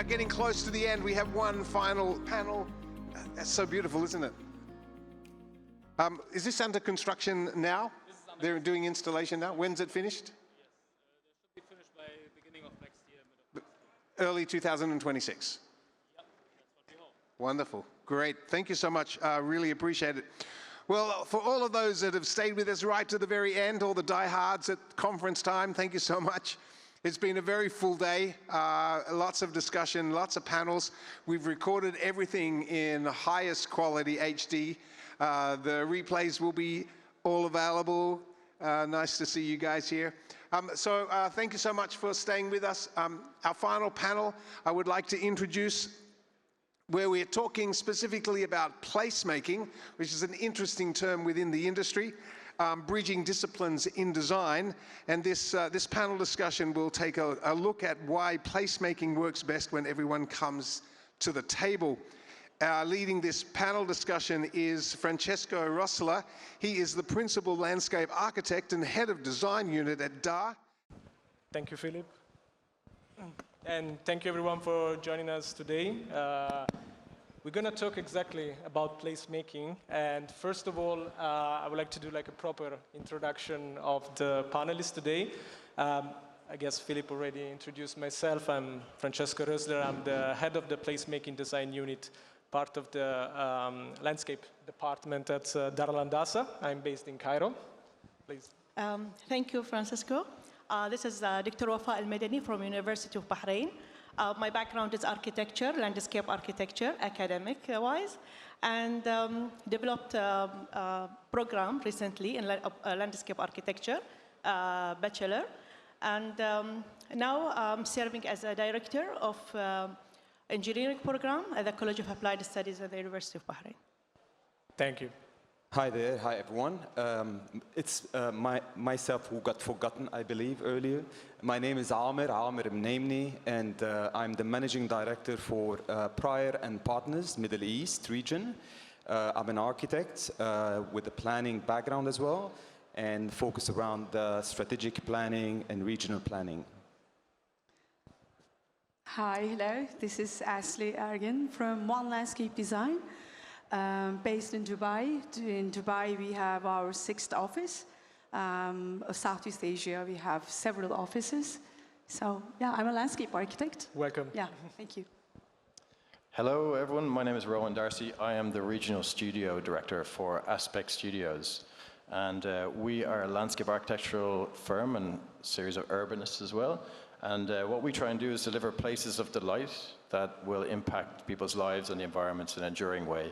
are getting close to the end. We have one final panel. That's so beautiful, isn't it? Is this under construction now? They're doing installation now. When's it finished? Yes, they should be finished by beginning of next year, mid of next year. Early 2026. Yep, that's what we hope. Wonderful, great. Thank you so much. Really appreciate it. Well, for all of those that have stayed with us right to the very end, all the diehards at conference time, thank you so much. It's been a very full day, lots of discussion, lots of panels. We've recorded everything in highest quality HD. The replays will be all available. Nice to see you guys here. Thank you so much for staying with us. Our final panel, I would like to introduce, where we're talking specifically about placemaking, which is an interesting term within the industry, bridging disciplines in design. And this panel discussion will take a look at why placemaking works best when everyone comes to the table. Leading this panel discussion is Francesco Roesler. He is the Principal Landscape Architect and Head of Design Unit at DAR. Thank you, Philip. And thank you, everyone, for joining us today. We're going to talk exactly about placemaking. And first of all, I would like to do like a proper introduction of the panelists today. I guess Philip already introduced myself. I'm Francesco Roesler. I'm the head of the Placemaking Design Unit, part of the landscape department at Dar Al-Handasa. I'm based in Cairo. Please. Thank you, Francesco. This is Dr. Wafa Al-Madani from University of Bahrain. My background is architecture, landscape architecture, academic-wise, and developed a program recently in landscape architecture, bachelor. And now I'm serving as a director of engineering program at the College of Applied Studies at the University of Bahrain. Thank you. Hi there, hi everyone. It's myself who got forgotten, I believe, earlier. My name is Amer Mneimneh, and I'm the Managing Director for Prior and Partners, Middle East region. I'm an architect with a planning background as well, and focus around the strategic planning and regional planning. Hi, hello. This is Asli Ergen from One Landscape Design, based in Dubai. In Dubai, we have our 6th office. Southeast Asia, we have several offices. So, yeah, I'm a landscape architect. Welcome. Yeah, thank you. Hello, everyone. My name is Rowan Darcy. I am the Regional Studio Director for Aspect Studios. And we are a landscape architectural firm and a series of urbanists as well. And what we try and do is deliver places of delight that will impact people's lives and the environment in an enduring way.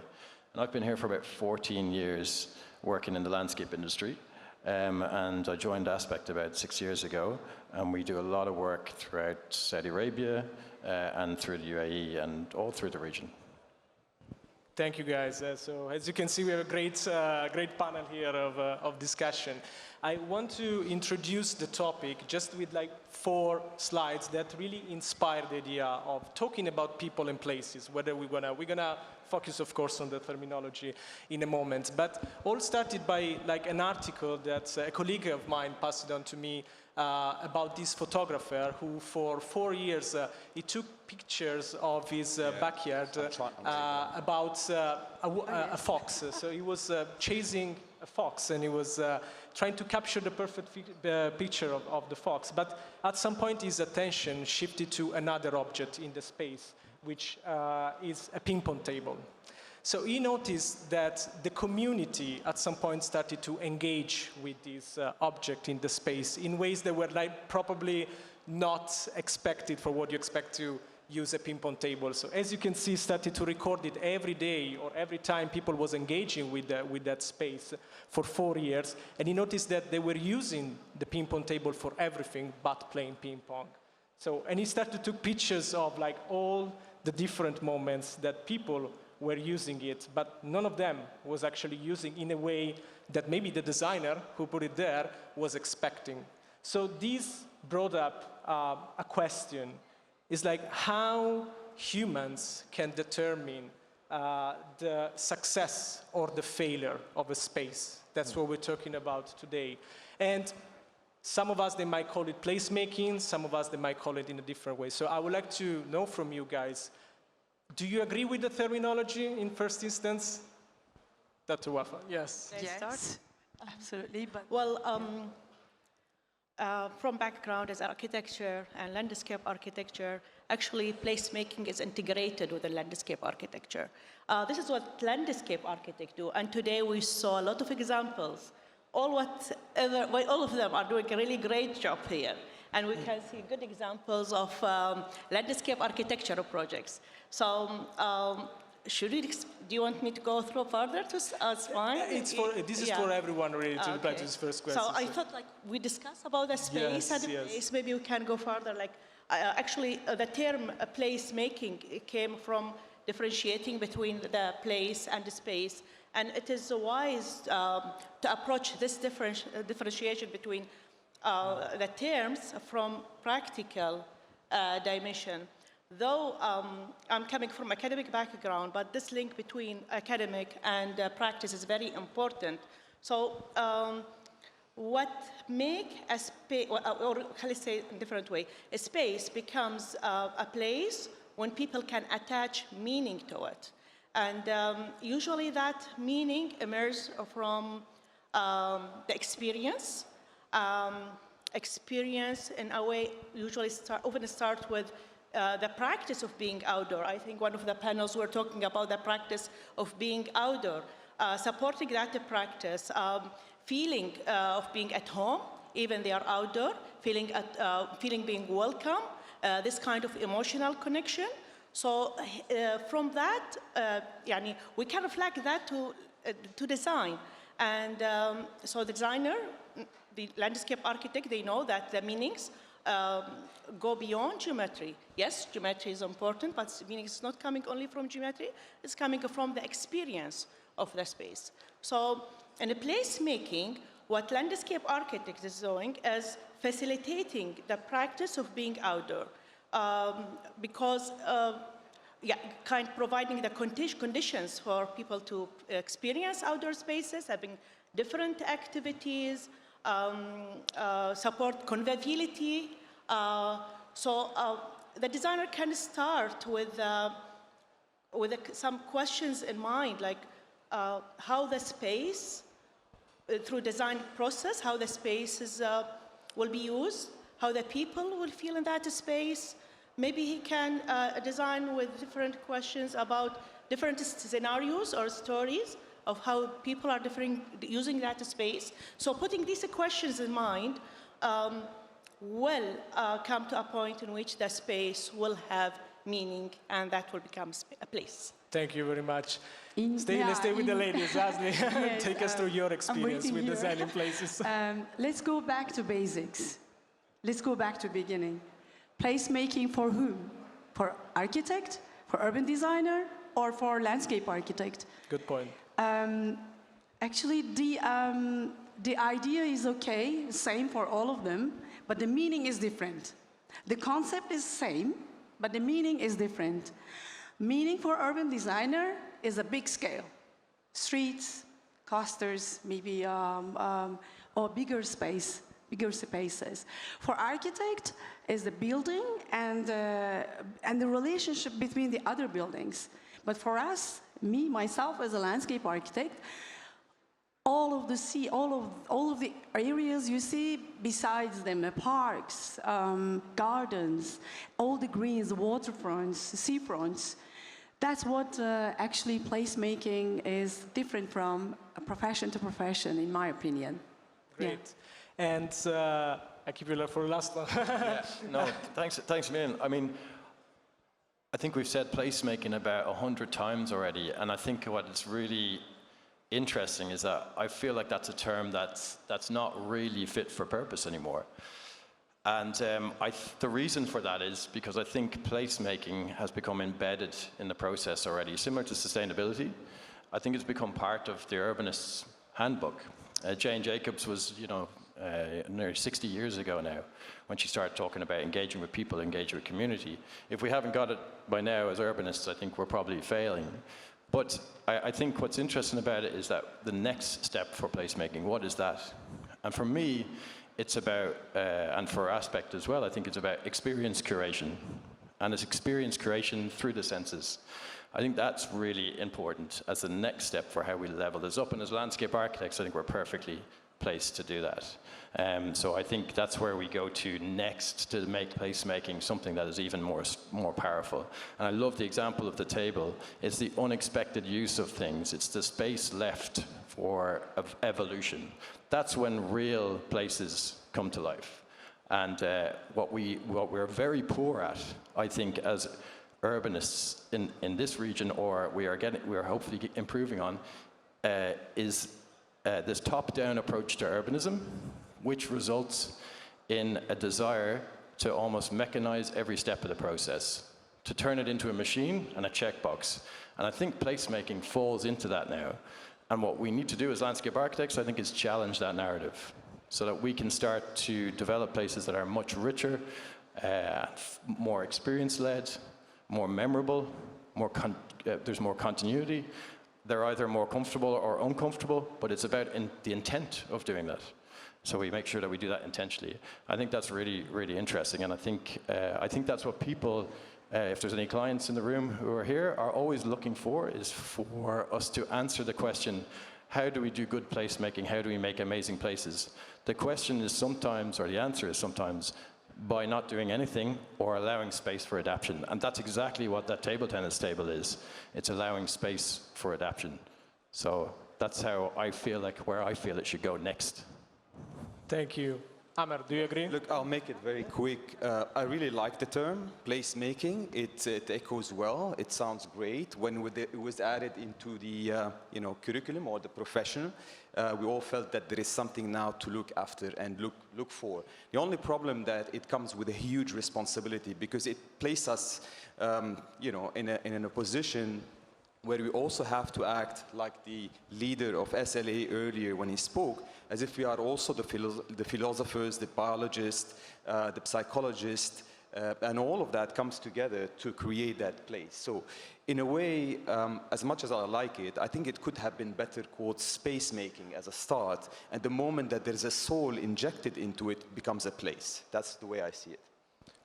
And I've been here for about 14 years working in the landscape industry. And I joined Aspect about 6 years ago. And we do a lot of work throughout Saudi Arabia and through the UAE and all through the region. Thank you, guys. So as you can see, we have a great panel here of discussion. I want to introduce the topic just with like 4 slides that really inspired the idea of talking about people and places. Whether we're gonna focus, of course, on the terminology in a moment. But all started by like an article that a colleague of mine passed it on to me about this photographer who, for 4 years, he took pictures of his backyard about a fox. So he was chasing a fox, and he was trying to capture the perfect picture of the fox. But at some point, his attention shifted to another object in the space, which is a ping pong table. So he noticed that the community at some point started to engage with this object in the space in ways that were like probably not expected for what you expect to use a ping pong table. So as you can see, started to record it every day or every time people was engaging with that space for 4 years. And he noticed that they were using the ping pong table for everything but playing ping pong. So, and he started to take pictures of like all the different moments that people were using it, but none of them was actually using in a way that maybe the designer who put it there was expecting. So this brought up a question. It's like how humans can determine the success or the failure of a space. That's what we're talking about today. And Some of us, they might call it placemaking. Some of us, they might call it in a different way. So I would like to know from you guys, do you agree with the terminology in first instance? Dr. Wafa, yes. Yes, absolutely. But Well, from background as architecture and landscape architecture, actually placemaking is integrated with the landscape architecture. This is what landscape architects do, and today we saw a lot of examples. All of them are doing a really great job here, and we can see good examples of landscape architecture projects. So, do you want me to go through further? It's fine. This is for everyone really to reply to this first question. So I thought like we discussed about the space and the place. Maybe we can go further. Like actually, the term placemaking came from differentiating between the place and the space, and it is wise to approach this differentiation between the terms from practical dimension. Though I'm coming from academic background, but this link between academic and practice is very important. So what make a space, or let's say in a different way, a space becomes a place when people can attach meaning to it. And usually that meaning emerges from the experience. Experience in a way usually often starts with the practice of being outdoor. I think one of the panels were talking about the practice of being outdoor, supporting that practice, feeling of being at home, even they are outdoor, feeling being welcome, this kind of emotional connection. So from that, we can reflect that to design. And so the designer, the landscape architect, they know that the meanings go beyond geometry. Yes, geometry is important, but meaning it's not coming only from geometry, it's coming from the experience of the space. So in the placemaking, what landscape architect is doing is facilitating the practice of being outdoor, because providing the conditions for people to experience outdoor spaces, having different activities, support conviviality. The designer can start with some questions in mind, like how the space, through design process, how the spaces will be used, how the people will feel in that space. Maybe he can design with different questions about different scenarios or stories of how people are using that space. So putting these questions in mind will come to a point in which the space will have meaning, and that will become a place. Thank you very much. Let's stay with the ladies. Asli, yes, take us through your experience with designing places. Let's go back to basics. Let's go back to beginning. Placemaking for whom? For architect, for urban designer, or for landscape architect? Good point. Actually, the idea is okay, same for all of them, but the meaning is different. The concept is same, but the meaning is different. Meaning for urban designer is a big scale. Streets, clusters, maybe, or bigger spaces. For architect is the building and the relationship between the other buildings. But for us, myself as a landscape architect, all of the areas you see besides them, parks, gardens, all the greens, waterfronts, seafronts, that's what actually placemaking is different from profession to profession, in my opinion. Great. Yeah. And I keep you for the last one. Thanks a million. I mean, I think we've said placemaking about 100 times already, and I think what is really interesting is that I feel like that's a term that's not really fit for purpose anymore. And the reason for that is because I think placemaking has become embedded in the process already. Similar to sustainability, I think it's become part of the urbanist's handbook. Jane Jacobs was, nearly 60 years ago now, when she started talking about engaging with people, engaging with community. If we haven't got it by now as urbanists, I think we're probably failing. But I think what's interesting about it is that the next step for placemaking, what is that? And for me, it's about, and for Aspect as well, I think it's about experience curation. And it's experience creation through the senses. I think that's really important as the next step for how we level this up. And as landscape architects, I think we're perfectly placed to do that. So I think that's where we go to next to make placemaking something that is even more powerful. And I love the example of the table. It's the unexpected use of things. It's the space left for evolution. That's when real places come to life. And what we're very poor at, I think, as urbanists in this region, or we are hopefully improving on, is this top-down approach to urbanism, which results in a desire to almost mechanize every step of the process, to turn it into a machine and a checkbox. And I think placemaking falls into that now. And what we need to do as landscape architects, I think, is challenge that narrative, so that we can start to develop places that are much richer, more experience-led, more memorable, there's more continuity. They're either more comfortable or uncomfortable, but it's about the intent of doing that. So we make sure that we do that intentionally. I think that's really, really interesting, and I think that's what people, if there's any clients in the room who are here, are always looking for, is for us to answer the question, how do we do good placemaking? How do we make amazing places? The question is sometimes, or the answer is sometimes, by not doing anything or allowing space for adaptation. And that's exactly what that table tennis table is. It's allowing space for adaptation. So that's how I feel like, where I feel it should go next. Thank you. Amer, do you agree? Look, I'll make it very quick. I really like the term, placemaking. It echoes well. It sounds great. When it was added into the curriculum or the profession, we all felt that there is something now to look after and look for. The only problem that it comes with a huge responsibility, because it places us, in a position where we also have to act like the leader of SLA earlier when he spoke, as if we are also the philosophers, the biologists, the psychologists, and all of that comes together to create that place. So in a way, as much as I like it, I think it could have been better called space making as a start, and the moment that there's a soul injected into it becomes a place. That's the way I see it.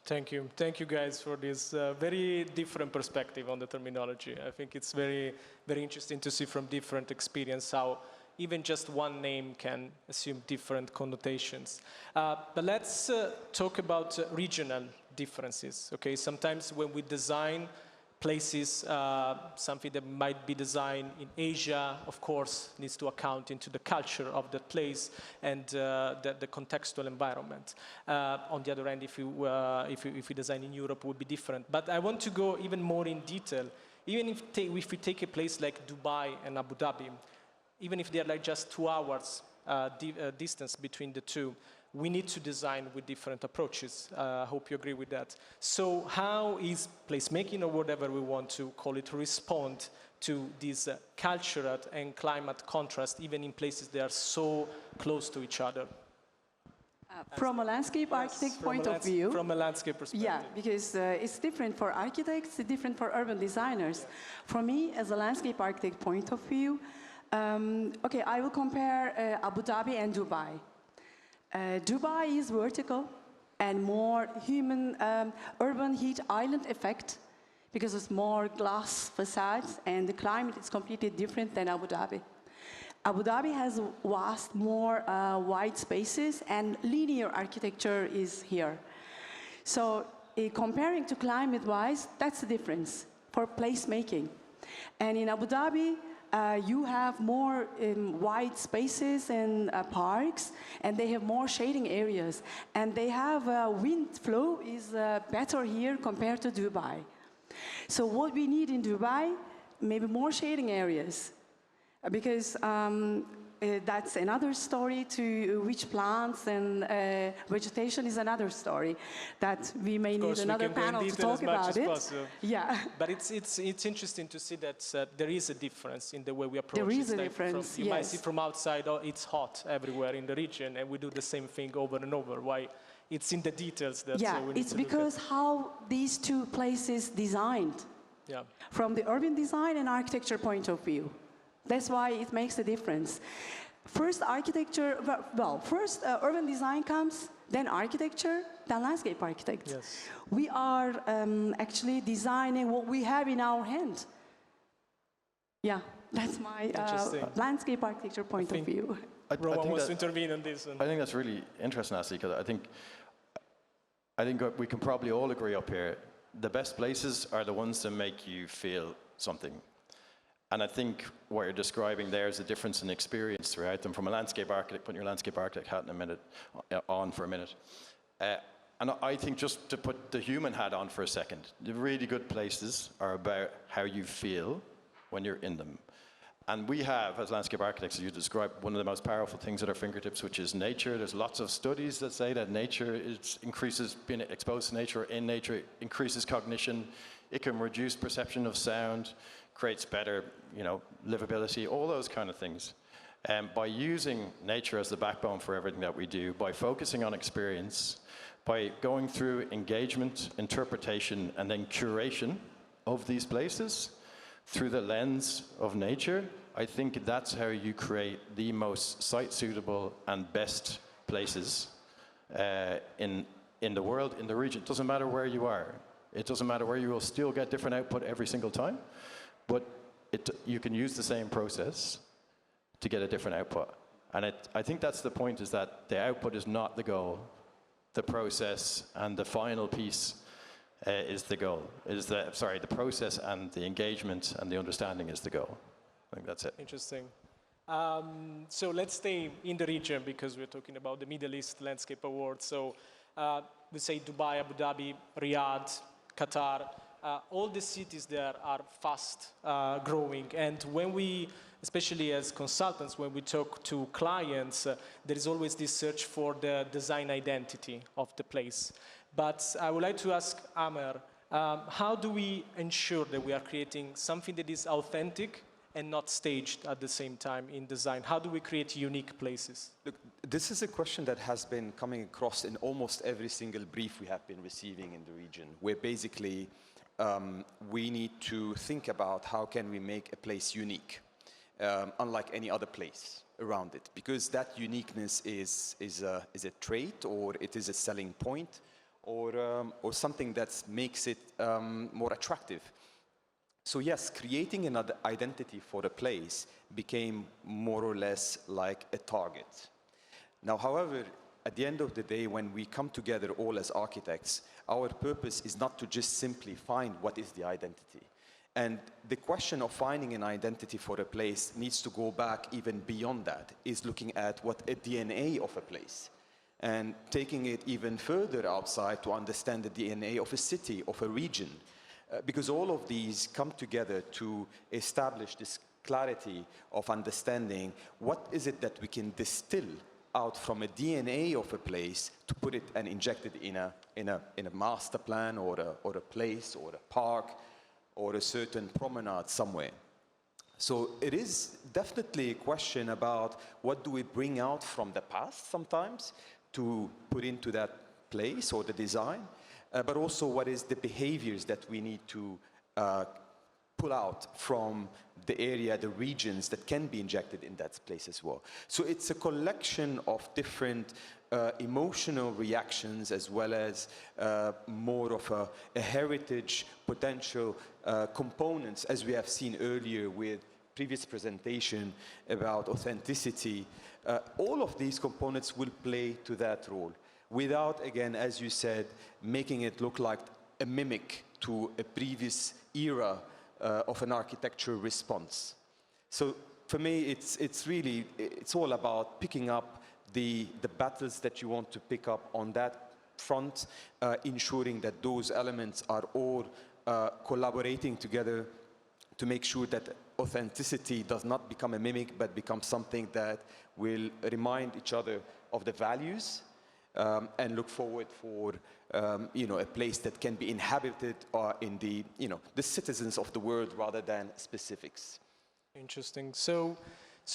Thank you. Thank you guys for this very different perspective on the terminology. I think it's very, very interesting to see from different experience how even just one name can assume different connotations. But let's talk about regional differences. Okay, sometimes when we design places, something that might be designed in Asia, of course, needs to account into the culture of that place and the contextual environment. On the other hand, if we design in Europe, it would be different. But I want to go even more in detail. Even if we take a place like Dubai and Abu Dhabi, even if they're like just 2 hours distance between the two, we need to design with different approaches. I hope you agree with that. So how is placemaking, or whatever we want to call it, respond to this cultural and climate contrast, even in places that are so close to each other? From a landscape architect point of view. From a landscape perspective. Yeah, because it's different for architects, it's different for urban designers. For me, as a landscape architect point of view, okay, I will compare Abu Dhabi and Dubai. Dubai is vertical and more human urban heat island effect because it's more glass facades and the climate is completely different than Abu Dhabi. Abu Dhabi has vast, more wide spaces and linear architecture is here. So comparing to climate-wise, that's the difference for placemaking. And in Abu Dhabi, you have more wide spaces and parks, and they have more shading areas. And they have wind flow is better here compared to Dubai. So what we need in Dubai, maybe more shading areas, because that's another story to which plants and vegetation is another story that we may need another panel to talk about it. Yeah. But it's interesting to see that there is a difference in the way we approach it. There is a difference, You might see from outside, oh, it's hot everywhere in the region, and we do the same thing over and over. Why? It's in the details that we need it's to because how these two places designed from the urban design and architecture point of view. That's why it makes a difference. First architecture, well, first urban design comes, then architecture, then landscape architect. Yes. We are actually designing what we have in our hand. Yeah, that's my landscape architecture point of view. Rowan wants to intervene on this one. I think that's really interesting, Asli, because I think we can probably all agree up here, the best places are the ones that make you feel something. And I think what you're describing there is a difference in experience throughout them. From a landscape architect, putting your landscape architect hat on for a minute. And I think just to put the human hat on for a second, the really good places are about how you feel when you're in them. And we have, as landscape architects, as you described, one of the most powerful things at our fingertips, which is nature. There's lots of studies that say that nature increases, being exposed to nature, in nature, increases cognition. It can reduce perception of sound, creates better, livability, all those kind of things. By using nature as the backbone for everything that we do, by focusing on experience, by going through engagement, interpretation, and then curation of these places, through the lens of nature, I think that's how you create the most site-suitable and best places in the world, in the region. It doesn't matter where you are. It doesn't matter where you will still get different output every single time, but you can use the same process to get a different output. And I think that's the point, is that the output is not the goal. The process and the final piece is the goal. The process and the engagement and the understanding is the goal. I think that's it. Interesting. So let's stay in the region, because we're talking about the Middle East Landscape Awards. So we say Dubai, Abu Dhabi, Riyadh, Qatar, all the cities there are fast growing. And when we, especially as consultants, when we talk to clients, there is always this search for the design identity of the place. But I would like to ask Amer, how do we ensure that we are creating something that is authentic and not staged at the same time in design? How do we create unique places? Look, this is a question that has been coming across in almost every single brief we have been receiving in the region, where basically we need to think about how can we make a place unique, unlike any other place around it, because that uniqueness is a trait, or it is a selling point, or something that makes it more attractive. So yes, creating an identity for a place became more or less like a target. Now, however, at the end of the day, when we come together all as architects, our purpose is not to just simply find what is the identity. And the question of finding an identity for a place needs to go back even beyond that, is looking at what a DNA of a place, and taking it even further outside to understand the DNA of a city, of a region. Because all of these come together to establish this clarity of understanding what is it that we can distill out from a DNA of a place to put it and inject it in a master plan, or a place, or a park, or a certain promenade somewhere. So it is definitely a question about what do we bring out from the past sometimes to put into that place or the design, but also what is the behaviors that we need to pull out from the area, the regions that can be injected in that place as well. So it's a collection of different emotional reactions, as well as more of a heritage potential components, as we have seen earlier with previous presentation about authenticity. All of these components will play to that role, without, again, as you said, making it look like a mimic to a previous era of an architectural response. So for me, it's all about picking up the battles that you want to pick up on that front, ensuring that those elements are all collaborating together to make sure that authenticity does not become a mimic, but becomes something that will remind each other of the values, and look forward for a place that can be inhabited in the citizens of the world, rather than specifics. Interesting. So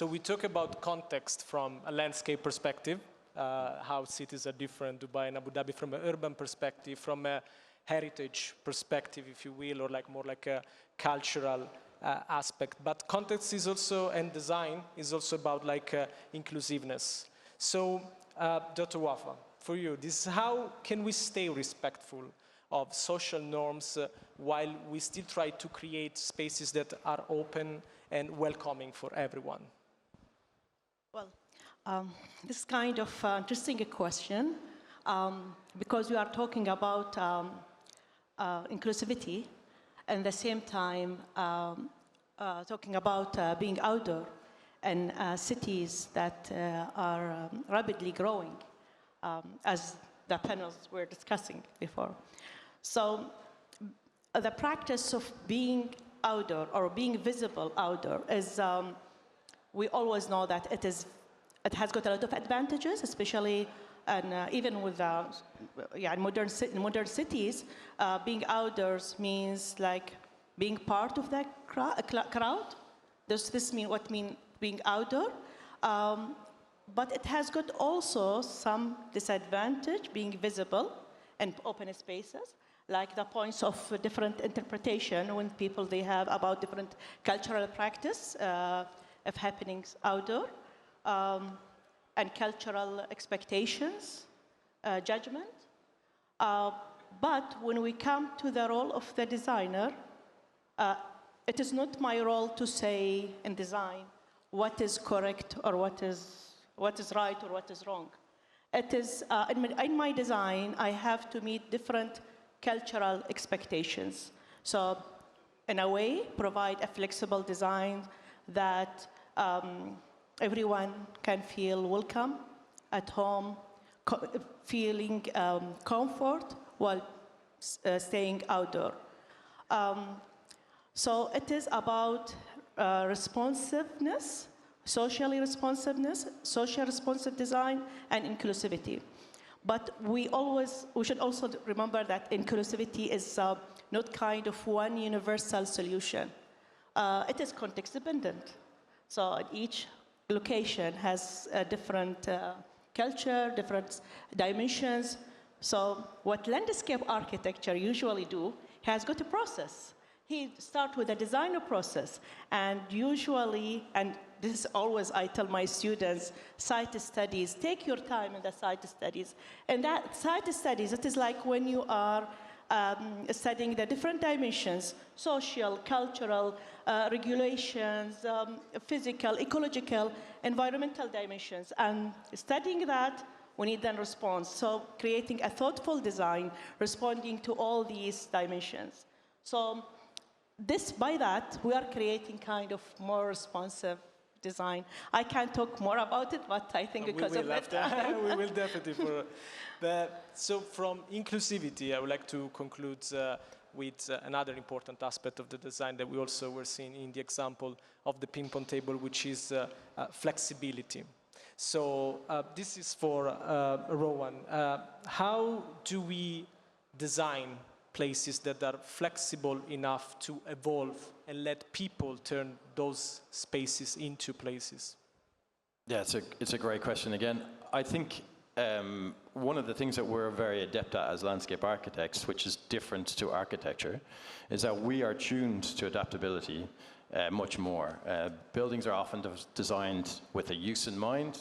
we talk about context from a landscape perspective, how cities are different, Dubai and Abu Dhabi, from an urban perspective, from a heritage perspective, if you will, or more like a cultural aspect. But context is also, and design is also about like inclusiveness. So, Dr. Wafa, for you, this is how can we stay respectful of social norms while we still try to create spaces that are open and welcoming for everyone? Well, this is kind of interesting question because we are talking about inclusivity and at the same time talking about being outdoor and cities that are rapidly growing as the panels were discussing before. So the practice of being outdoor or being visible outdoor is, we always know that it has got a lot of advantages, especially and even with modern cities, being outdoors means like being part of that crowd. Does this mean being outdoor? But it has got also some disadvantage, being visible and open spaces, like the points of different interpretation when people they have about different cultural practice of happenings outdoor, and cultural expectations, judgment. But when we come to the role of the designer, it is not my role to say in design what is correct or what is right or what is wrong. It is, in my design, I have to meet different cultural expectations. So, in a way, provide a flexible design that everyone can feel welcome, at home, feeling comfort while staying outdoor. So it is about responsiveness, social responsive design, and inclusivity. But we should also remember that inclusivity is not kind of one universal solution. It is context dependent. So each location has a different culture, different dimensions. So what landscape architecture usually do has got a process. He starts with a designer process, and usually, and this is always I tell my students, site studies, take your time in the site studies. And that site studies, it is like when you are studying the different dimensions, social, cultural, regulations, physical, ecological, environmental dimensions. And studying that, we need then response. So creating a thoughtful design, responding to all these dimensions. So by that, we are creating kind of more responsive design. I can't talk more about it, but I think because of it. We will definitely. So from inclusivity, I would like to conclude with another important aspect of the design that we also were seeing in the example of the ping pong table, which is flexibility. So this is for Rowan. How do we design places that are flexible enough to evolve and let people turn those spaces into places? Yeah, it's a great question again. I think one of the things that we're very adept at as landscape architects, which is different to architecture, is that we are tuned to adaptability much more. Buildings are often designed with a use in mind,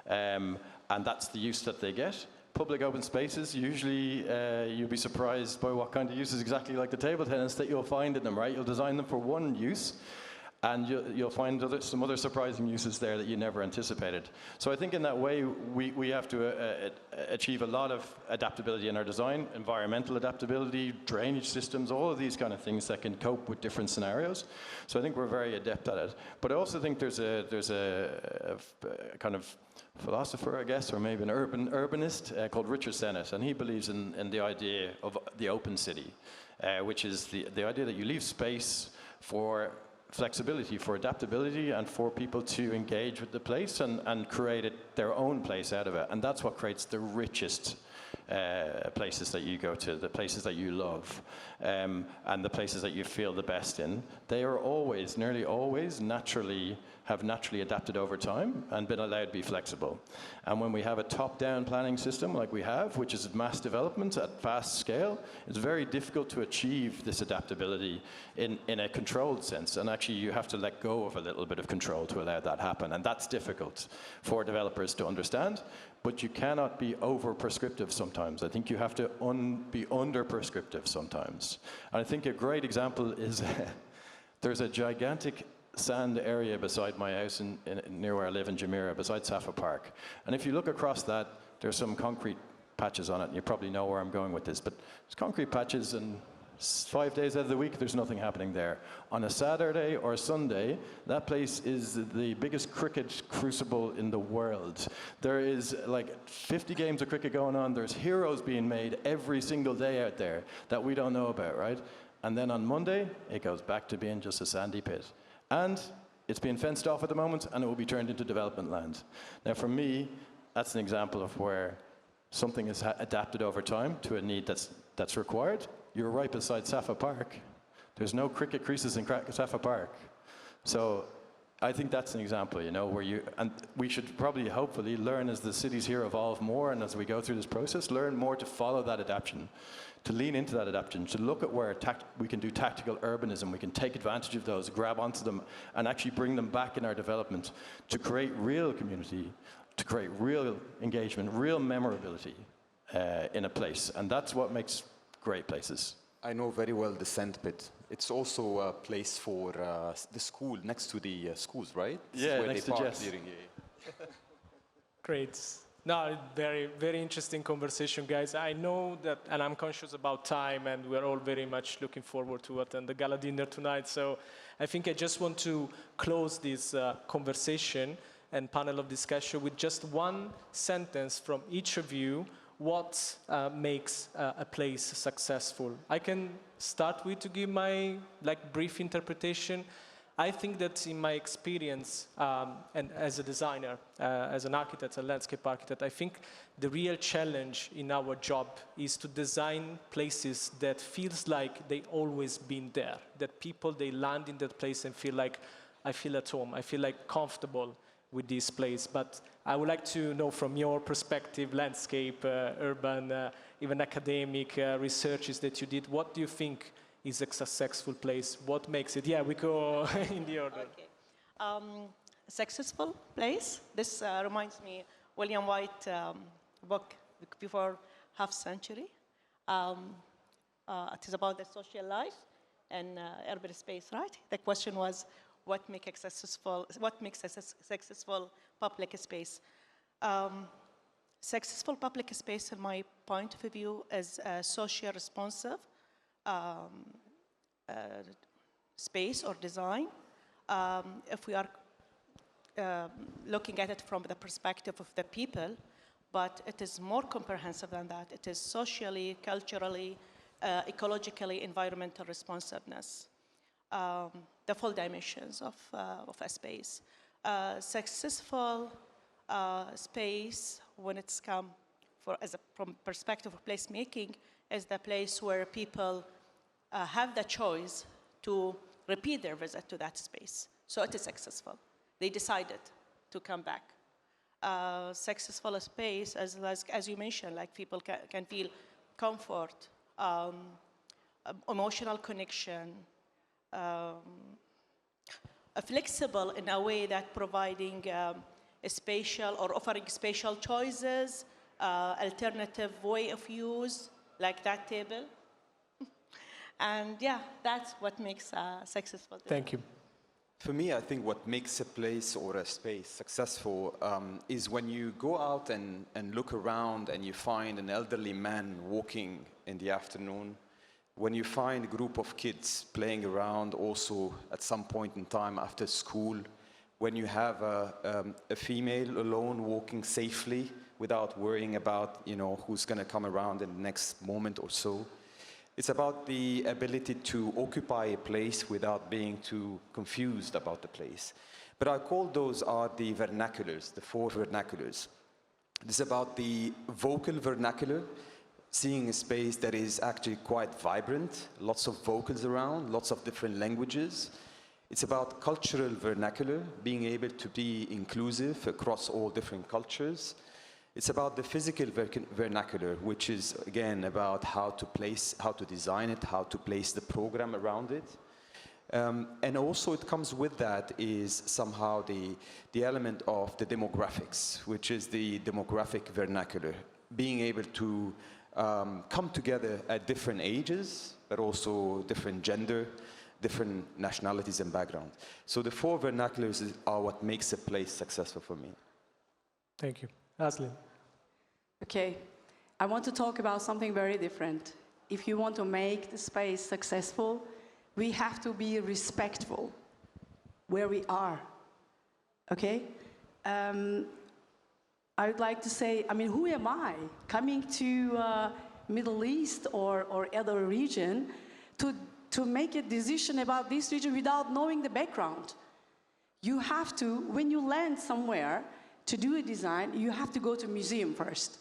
and that's the use that they get. Public open spaces, usually you'll be surprised by what kind of uses exactly like the table tennis that you'll find in them, right? You'll design them for one use, and you'll find some other surprising uses there that you never anticipated. So I think in that way, we have to achieve a lot of adaptability in our design, environmental adaptability, drainage systems, all of these kind of things that can cope with different scenarios. So I think we're very adept at it. But I also think there's a kind of philosopher, I guess, or maybe an urbanist called Richard Sennett, and he believes in the idea of the open city, which is the idea that you leave space for flexibility, for adaptability, and for people to engage with the place and create their own place out of it. And that's what creates the richest places that you go to, the places that you love, and the places that you feel the best in, they are always, nearly always, have naturally adapted over time and been allowed to be flexible. And when we have a top-down planning system like we have, which is mass development at fast scale, it's very difficult to achieve this adaptability in a controlled sense. And actually, you have to let go of a little bit of control to allow that happen. And that's difficult for developers to understand. But you cannot be over-prescriptive sometimes. I think you have to be under-prescriptive sometimes. And I think a great example is there's a gigantic sand area beside my house near where I live in Jumeirah, beside Safa Park. And if you look across that, there's some concrete patches on it, and you probably know where I'm going with this, but there's concrete patches, and 5 days out of the week, there's nothing happening there. On a Saturday or a Sunday, that place is the biggest cricket crucible in the world. There is like 50 games of cricket going on. There's heroes being made every single day out there that we don't know about, right? And then on Monday, it goes back to being just a sandy pit. And it's being fenced off at the moment, and it will be turned into development land. Now, for me, that's an example of where something is adapted over time to a need that's required. You're right beside Safa Park. There's no cricket creases in Safa Park. So I think that's an example, you know, and we should probably, hopefully, learn as the cities here evolve more, and as we go through this process, learn more to follow that adaptation, to lean into that adaptation, to look at where we can do tactical urbanism, we can take advantage of those, grab onto them, and actually bring them back in our development to create real community, to create real engagement, real memorability in a place. And that's what makes great places. I know very well the sand pit. It's also a place for the school, next to the schools, right? Yeah, next to Jess. Great. No, very, very interesting conversation, guys. I know that, and I'm conscious about time, and we're all very much looking forward to attend the gala dinner tonight. So I think I just want to close this conversation and panel of discussion with just one sentence from each of you. What makes a place successful? I can start with to give my brief interpretation. I think that in my experience, and as a designer, as an architect, a landscape architect, I think the real challenge in our job is to design places that feels like they always been there, that people, they land in that place and feel like, I feel at home, I feel like comfortable with this place. But I would like to know from your perspective, landscape, urban, even academic researches that you did, what do you think is a successful place? What makes it? Yeah, we go in the order. Okay. Successful place. This reminds me William White book before half century. It is about the social life and urban space, right? The question was, what makes a successful public space? Successful public space, in my point of view, is social responsive space or design. If we are looking at it from the perspective of the people, but it is more comprehensive than that. It is socially, culturally, ecologically, environmental responsiveness. The full dimensions of a space. Successful space, when it's come from perspective of placemaking, is the place where people have the choice to repeat their visit to that space. So it is successful. They decided to come back. Successful space, as you mentioned, like people can feel comfort, emotional connection, flexible in a way that providing a spatial or offering spatial choices, alternative way of use, like that table. And yeah, that's what makes successful. Thank you. For me, I think what makes a place or a space successful is when you go out and look around and you find an elderly man walking in the afternoon, when you find a group of kids playing around also at some point in time after school, when you have a female alone walking safely without worrying about, you know, who's going to come around in the next moment or so. It's about the ability to occupy a place without being too confused about the place. But I call those are the vernaculars, the four vernaculars. This is about the vocal vernacular, seeing a space that is actually quite vibrant, lots of vocals around, lots of different languages. It's about cultural vernacular, being able to be inclusive across all different cultures. It's about the physical vernacular, which is, again, about how to design it, how to place the program around it. And also it comes with that is somehow the element of the demographics, which is the demographic vernacular, being able to come together at different ages, but also different gender, different nationalities and backgrounds. So the 4 vernaculars are what makes a place successful for me. Thank you. Asli. Okay, I want to talk about something very different. If you want to make the space successful, we have to be respectful where we are, okay? I would like to say, I mean, who am I coming to Middle East or other region to make a decision about this region without knowing the background? You have to, when you land somewhere to do a design, you have to go to a museum first.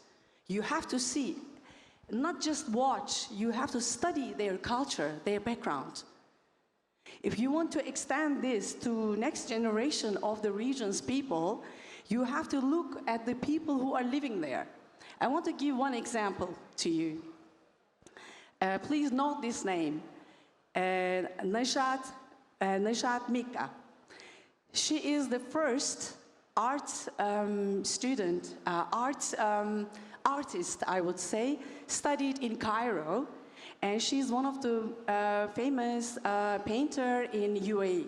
You have to see, not just watch, you have to study their culture, their background. If you want to extend this to next generation of the region's people, you have to look at the people who are living there. I want to give one example to you. Please note this name, Nejat Mika. She is the first art student, artist, I would say, studied in Cairo. And she's one of the famous painter in UAE.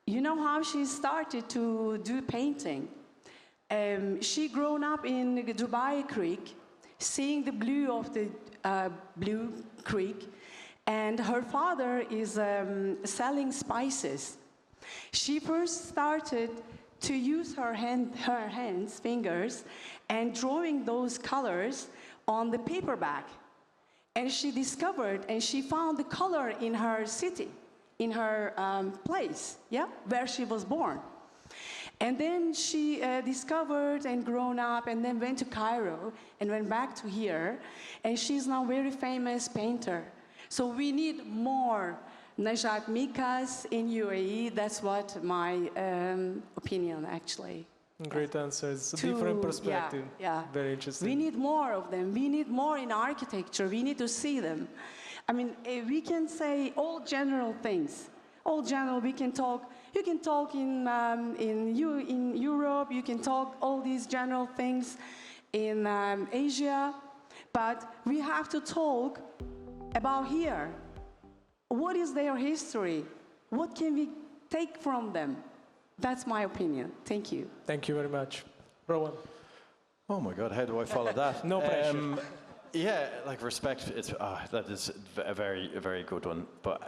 You know how she started to do painting? She grown up in Dubai Creek, seeing the blue of the Blue Creek, and her father is selling spices. She first started to use her fingers, and drawing those colors on the paperback. And she discovered and she found the color in her city, in her place, yeah, where she was born. And then she discovered and grown up and then went to Cairo and went back to here. And she's now a very famous painter. So we need more Nejat Mikas in UAE. That's what my opinion, actually. Great answers. Different perspective. Yeah. Very interesting. We need more of them. We need more in architecture. We need to see them. I mean, we can say all general things. All general, we can talk. You can talk in Europe. You can talk all these general things in Asia. But we have to talk about here. What is their history? What can we take from them? That's my opinion. Thank you. Thank you very much. Rowan. Oh my God, how do I follow that? No pressure. Yeah, like respect, that is a very good one. But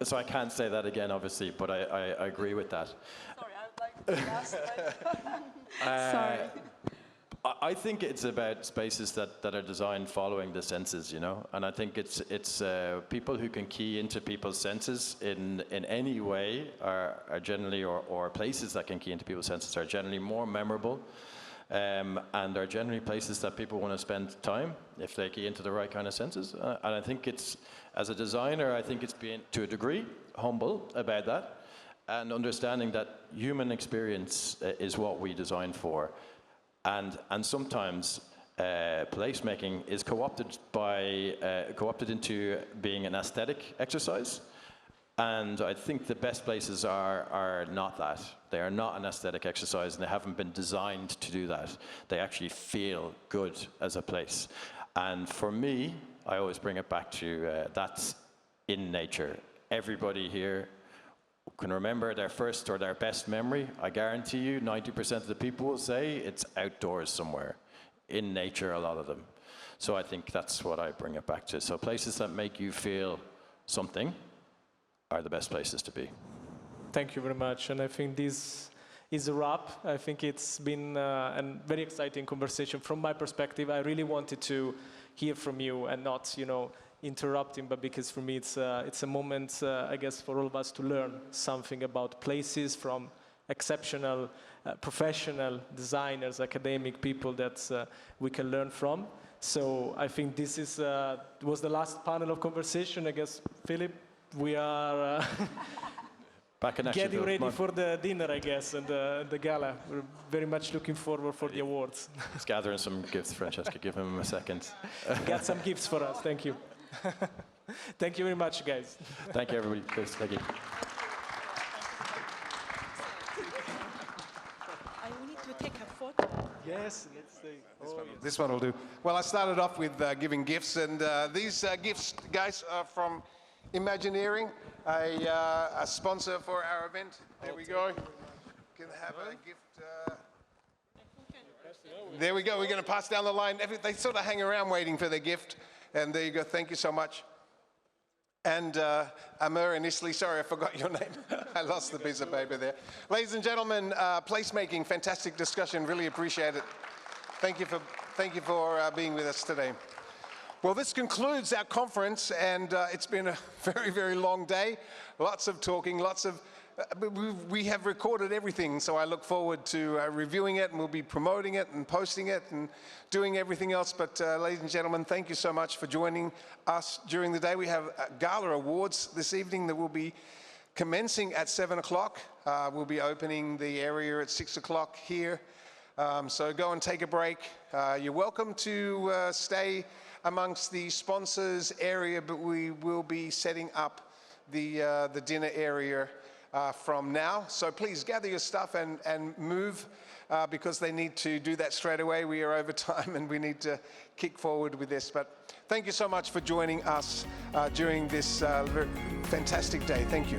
so I can't say that again, obviously, but I agree with that. Sorry, I would like to ask. Sorry. I think it's about spaces that are designed following the senses, you know, and I think it's people who can key into people's senses in any way are generally, or places that can key into people's senses are generally more memorable, and are generally places that people want to spend time if they key into the right kind of senses. And I think it's, as a designer, I think it's being, to a degree, humble about that, and understanding that human experience is what we design for. And sometimes placemaking is co-opted into being an aesthetic exercise. And I think the best places are not that. They are not an aesthetic exercise, and they haven't been designed to do that. They actually feel good as a place. And for me, I always bring it back to that's in nature. Everybody here can remember their first or their best memory. I guarantee you 90% of the people will say it's outdoors somewhere, in nature, a lot of them. So I think that's what I bring it back to. So places that make you feel something are the best places to be. Thank you very much. And I think this is a wrap. I think it's been a very exciting conversation. From my perspective, I really wanted to hear from you and not, you know, interrupting, but because for me it's a moment, I guess, for all of us to learn something about places from exceptional professional designers, academic people that we can learn from. So I think this is was the last panel of conversation. I guess, Philip, we are Back in action. getting ready for the dinner, I guess, and the gala. We're very much looking forward for the awards. He's gathering some gifts, Francesco. Give him a second. Got some gifts for us. Thank you. Thank you very much, guys. Thank you, everybody. Please, thank you. I need to take a photo. Yes, let's say. This one will do. Well, I started off with giving gifts, and these gifts, guys, are from Imagineering, a sponsor for our event. There we go. You can have a gift. There we go. We're going to pass down the line. They sort of hang around waiting for their gift. And there you go. Thank you so much. And Amer and Asli, sorry, I forgot your name. I lost the piece of paper there. Ladies and gentlemen, placemaking, fantastic discussion. Really appreciate it. Thank you for being with us today. Well, this concludes our conference, and it's been a very, very long day. Lots of talking, lots of... we have recorded everything, so I look forward to reviewing it, and we'll be promoting it and posting it and doing everything else. But ladies and gentlemen, thank you so much for joining us during the day. We have gala awards this evening that will be commencing at 7 o'clock. We'll be opening the area at 6 o'clock here. So go and take a break. You're welcome to stay amongst the sponsors area, but we will be setting up the dinner area from now. So please gather your stuff and move because they need to do that straight away. We are over time and we need to kick forward with this. But thank you so much for joining us during this fantastic day. Thank you.